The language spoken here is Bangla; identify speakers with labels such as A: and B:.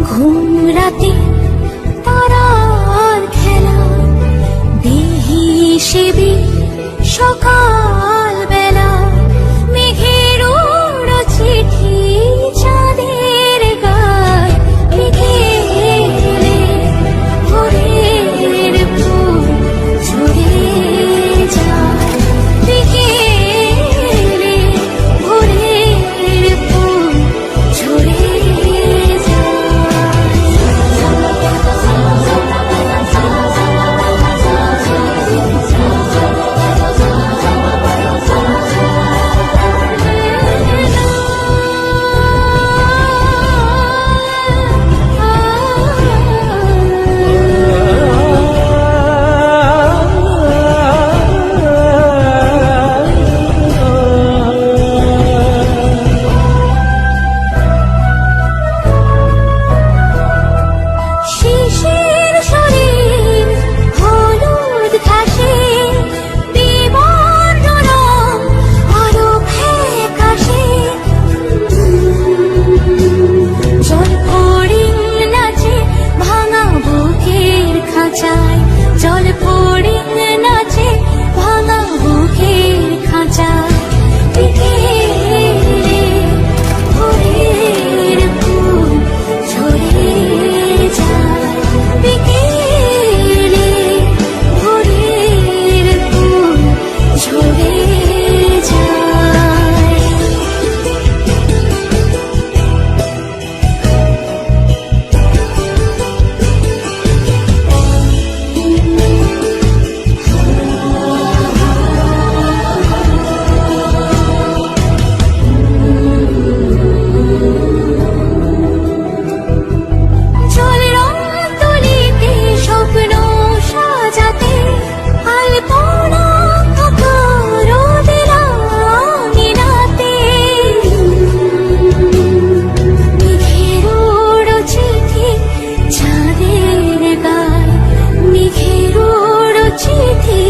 A: ঘুম রাতে তারার খেলা দেহি সেবি সকাল বেলা মেঘের ওড়া চিঠি চাঁদের গায় বিকেলে ভোরের ফুল ঝরে যায় বিকেলে ভোরের ফুল ঝরে শিশির শরীর হলুদ ঘাসে বিবর্ণ রং আলো ফ্যাকাশে জল ফড়িং নাচে ভাঙা বুকের খাঁচায় জল ফড়িং নাচে ভাঙা বুকের খাঁচায় বিকেলে ভোরের ফুল ঝরে যায় বিকেলে ভোরের ফুল ঝরে যায়। জল রং তুলিতে স্বপ্ন সাজাতে আলপনা আঁকা রোদের আঙিনাতে মেঘের ওড়ো চিঠি চাঁদের গায় মেঘের ওড়ো চিঠি